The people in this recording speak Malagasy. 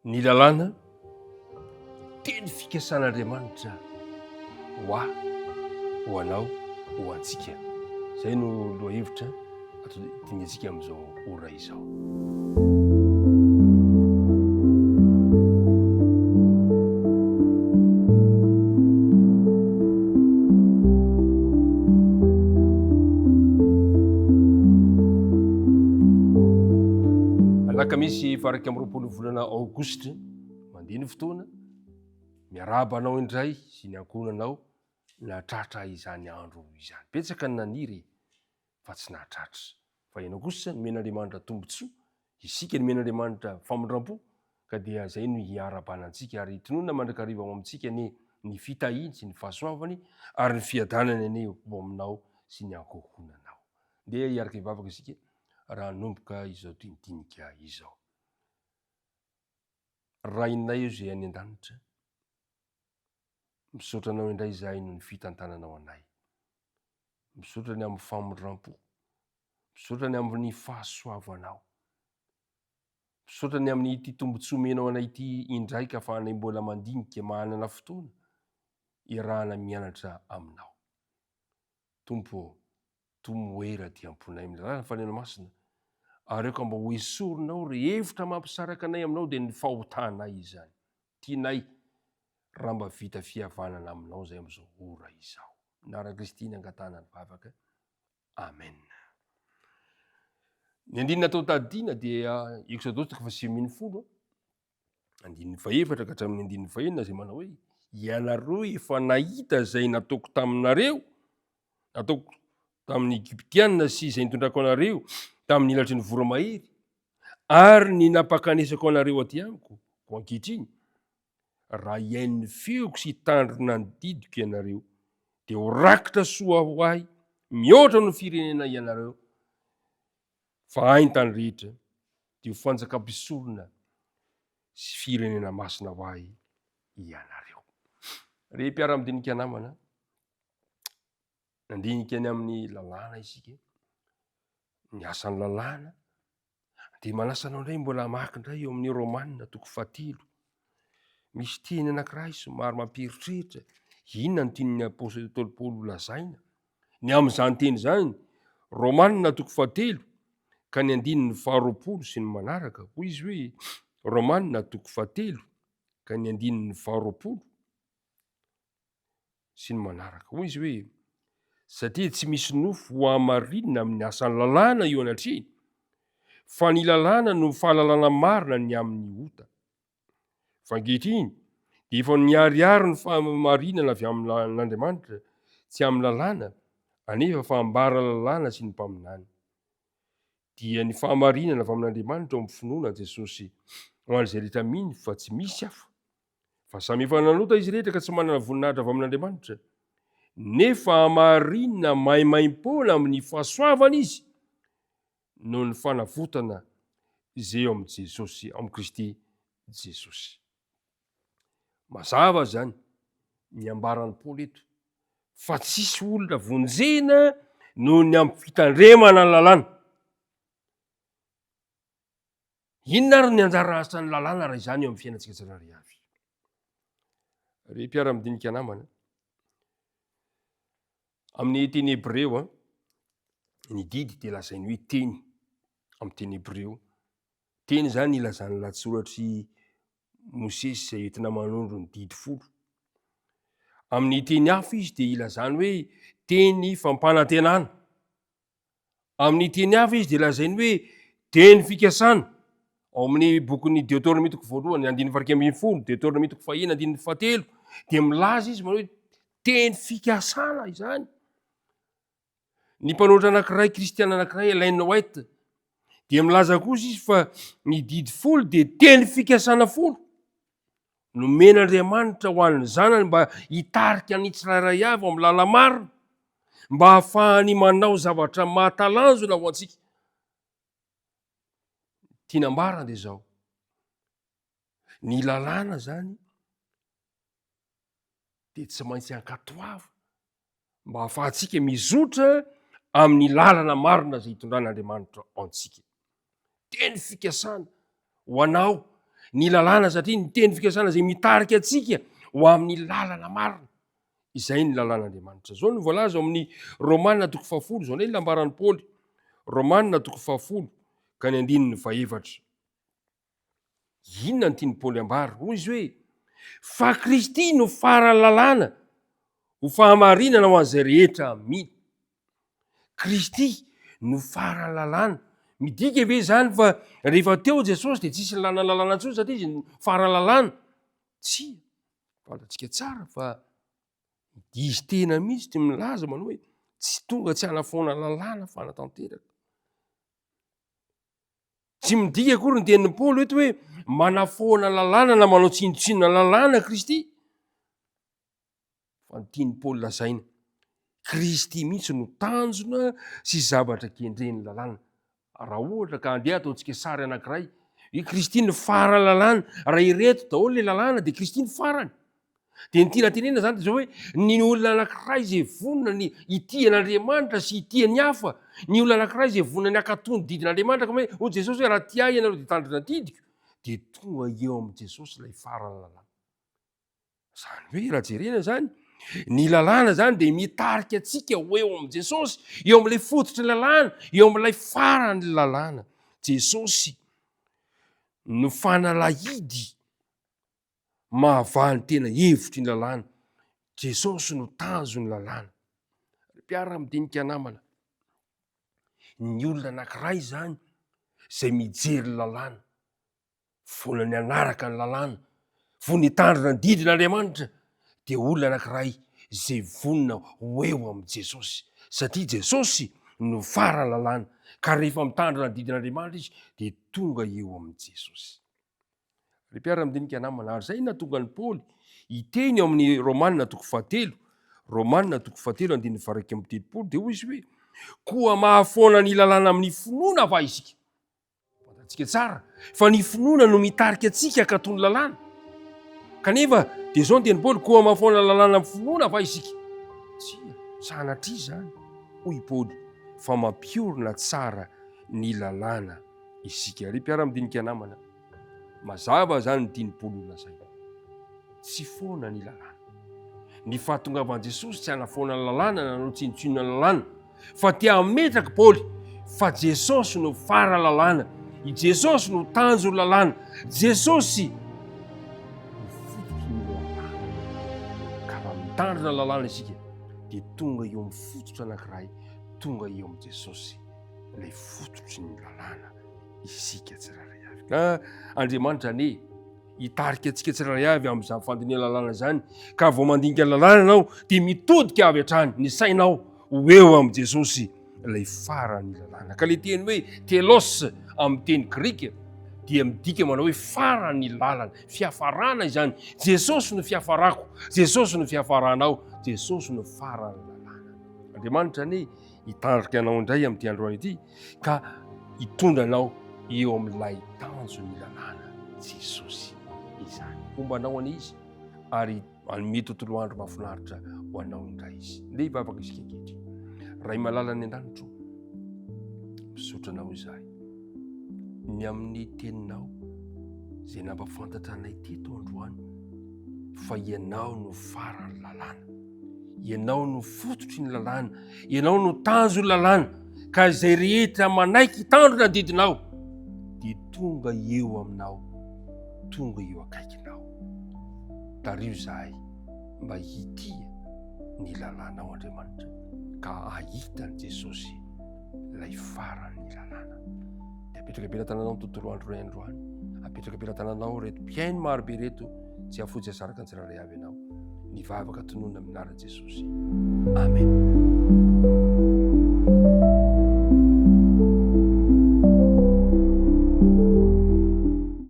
Ny lalàna teny fikasan'Andriamanitra ho anao, ho antsika. Izay no lohahevitra dingantsika amin'izao ora izao. Alakamisy faraka amin'ny 20 volana aogositra mandeha ny fotoana, miaraba anao indray sy ny ankohonanao nahatratra izany andro izany. Betsaka ny naniry fa tsy nahatratra, fa ianao kosa nomen'Andriamanitra tombontsoa, isika nomen'Andriamanitra famondram-po, ka dia izay no hiara-banantsika ary tononona mandrakariva ao amintsika ny fitahiny sy ny fahasoavany ary ny fiadanany ane ho aminao sy ny ankohonanao. Ndeha hiaraka hivavaka isika raha nomboka izao dindinika izao. Rainay io izay any an-danitra, misaotra anao indray izahay no ny fitantananao anay, misaotra ny amin'ny famondram-po, misaotra ny amin'ny fahasoavanao, misaotra ny amin'ny ity tombontsoa menao anay ity indray ka fa anay mbola mandinika manana fotoana irahana mianatra aminao. Tompo, tomoera diam-ponay amin'ny lalàna fanena masina, ary eo ka mba ho esorinao rehevitra mampisaraka anay aminao dia ny fahotanay izany. Tianay raha mba vita fihavanana aminao zay amin'izao ora izao. Naran'i Kristy ny angatana ny vavaka. Amen. Ny andinina atao tadiana dia Exodus 7:10, andininy faefatra ka hatramin'ny andininy fahenina zay manao hoe: ianareo efa nahita zay nataoko taminareo, nataoko tamin'ny Egyptianina sy izay nitondrako anareo tamin'ny ilatry ny voromahery, ary ny napakanesako anareo aty amiko ko ankehitriny, raha iain'ny feoko sy tandrona ny didiko ianareo, dia ho rakitra soa ho ahy mihoatra no firenena ianareo, fa hainy tany rehetra, dia ho fanjakam-pisorona sy firenena masina ho ahy ianareo. Re mpiara-midinika namana, nandinika any amin'ny lalàna isika, ny asan'ny lalàna, dia manasa anao indray mbola mamaky indray eo amin'ny Romanina 7. Misy teny anankiray somary mamperitreritra, inona no tian'ny apôstôly Paoly lazaina? Ny amin'izany teny izany, Romanina 7 ka ny andininy 20 sy ny manaraka, hoy izy hoe, Romanina 7 ka ny andininy 20 sy ny manaraka, hoy izy hoe: satria tsy misy nofo ho hamarinina amin'ny asan'ny lalàna io anatrehiny, fa ny lalàna no fahalalana marina ny amin'ny ota. Fa ankehitriny dia efa niariary ny fahamarinana avy amin'Andriamanitra, tsy amin'ny lalàna, anefa fa hambara lalàna sy ny mpaminany. Dia ny fahamarinana avy amin'Andriamanitra ao amin'ny finoana Jesosy ho an'izay rehetra miny fa tsy misy hafa, fa samy efa nanota izy rehetra ka tsy manana voninahitra avy amin'Andriamanitra, nefa hamarinina maimaim-poana amin'ny fahasoavana izy noho ny fanavotana izay eo amin'ny Jesosy, ao amin'ny Kristy Jesosy. Mazava zany ny ambaran'ny Paoly eto, fa tsisy olona vonjena noho ny amin'ny fitandremana ny lalàna. Inona ary ny anjara asan'ny lalàna raha izany eo amin'ny fiainantsika tsirairay avy? Re mpiara-midinika namana, amin'ny teny Hebreo, ny didy dia lazainy hoe teny amin'ny teny Hebreo. Teny zany ilazany latsoratry Mosesy izay entina manondro ny didy 10. Amin'ny teny hafa izy dia ilazany hoe teny fampanantenana. Amin'ny teny hafa izy dia lazainy hoe teny fikasana. Ao amin'ny bokin'ny Deutéronomie 2, andininy 11, Deutéronomie 1, andininy 7, dia milaza izy manao hoe teny fikasana izany. Ny mpanoratra anankiray, kristiana anankiray, Ellen White, dia milaza kosa izy fa ny didy 10 dia teny fikasana 10. Nomen'Andriamanitra ho an'ny zanany mba hitarika ny tsirairay avy amin'ny lala marina, mba hahafahany manao zavatra mahatalanjona ho antsika. Tianambarana dia zao, ny lalàna zany dia tsy maintsy ankatoava mba hahafahantsika mizotra amin'ny lalana marina izay hitondran'Andriamanitra antsika. Teny fikasana ho anao ny lalàna satria ny teny fikasana zay mitarika atsika ho amin'ny lalana marina. Izay ny lalàn'Andriamanitra. Zao ny voalaza ao amin'ny Romanina 10 zao ny lambaran'ny Paoly. Romanina 10 ka ny 9. Inona ny tiany Paoly ambara? Hoy izy hoe fa Kristy no fara-lalàna ho fahamarinana ho an'izay rehetra mino. Kristy no fara-lalàna. Midika ve zany fa rehefa teo Jesosy dia tsisy lalàna intsony satria izy fara-lalàna? Tsy. Fantatsika tsara fa izy tena mihitsy ty milaza manao hoe tsy tonga tsy hanafoana lalàna fanatanteraka. Tsy midika akory ny tenin'ny Paoly eto hoe manafoana lalàna na manao tsinotsinona lalàna Kristy. Fa ny tiany Paoly lazaina, Kristy mihitsy no tanjona sy zavatra kendren'ny lalàna. Raha ohatra ka andeha ataontsika sary anankiray, i Kristy ny fara-lalàna, raha ireto daholo le lalàna dia Kristy ny farany. Dia ny tiana tenena zany zao hoe ny olona anankiray zay vonona ny itian'Andriamanitra sy itian'ny hafa, ny olona anankiray zay vonona ny akatony didin'Andriamanitra ka hoe ho Jesosy hoe raha tia ianareo dia tandrina didiko, dia tonga eo amin'ny Jesosy ilay farany lalàna. Zany hoe raha jerena zany, ny lalàna zany dia mitarika atsika ho eo amin'ny Jesosy, eo amin'ilay fototry lalàna, eo amin'ilay farany lalàna. Jesosy no fanalahidy mahavany tena hevitry ny lalàna. Jesosy no tanjony lalàna. Mpiara-midinika namana, ny olona anankiray zany zay mijery lalàna, vola ny anaraka ny lalàna, vo ny tandrina ny didin'Andriamanitra, dia olona anankiray zay vonona ho eo amin'ny Jesosy. Satria Jesosy no farany lalàna, ka rehefa mitandrina ny didin'Andriamanitra izy dia tonga eo amin'ny Jesosy. Ry mpiara-midinika namana, ary zay nahatonga ny Paoly hiteny ao amin'ny Romanina 10, Romanina 10 dia hoy izy hoe koa mahafoana ny lalàna amin'ny finoana va isika. Fantatsika tsara fa ny finoana no mitarika atsika katony lalàna. Kanefa dia zao ny teny Paoly, koa mahafoana lalàna amin'ny finoana va isika. Tsia, sanatria zany hoy Paoly fa mampiorina tsara ny lalàna isika. Ry mpiara-midinika namana, mazava zany ny tiany Paoly lazaina. Tsy foana ny lalàna. Ny fahatongavan'i Jesosy tsy hanafoana ny lalàna nanao tsinotsinona ny lalàna, fa tia hametraka Paoly fa Jesosy no fara lalàna, i Jesosy no tanjo lalàna, Jesosy no fototry ny lalàna. Ka raha mitandrina lalàna isika dia tonga eo amin'ny fototra anankiray, tonga eo amin'ny Jesosy ilay fototry ny lalàna isika tsirairay avy. Ka Andriamanitra ane hitarika antsika tsirairay avy amin'izany fandiniana lalàna zany, ka vao mandinika lalàna ianao dia mitodika avy hatrany, ny sainao ho eo amin'ny Jesosy ilay farany lalàna. Ka le teny hoe telos amin'ny teny Grika dia midika manao hoe farany lalàna, fiafarana izany. Jesosy no fiafarako, Jesosy no fiafaranao, Jesosy no farany lalàna. Andriamanitra ane hitarika anao indray amin'ity androany ity, ka hitondra anao eo amin'ilay tanjony lalàna Jesosy izany. Fombanao ane izy ary manome tontolo andro mahafinaritra ho anao indray izy. Nde hivavaka isika ankehitriny. Ray malala ny an-danitro, misaotra anao izahay ny amin'ny teninao zay nampafantatra anay teto androany fa ianao no farany lalàna, ianao no fototry ny lalàna, ianao no tanjo lalàna, ka izay rehetra manaiky tandrona didinao dia tonga eo aminao, tonga eo akaikinao. Tario izahay mba hitia ny lalànao Andriamanitra, ka ahitany Jesosy ilay farany lalàna. Dia apetraka am-pelantananao ny tontolo andro ray androany, apetraka am-pelantananao reto mpiaino marobe reto, tsy hafotsy hasaraka ny tsirairay avy ianao. Nivavaka tonoina amin'ny anaran'i Jesosy. Amen.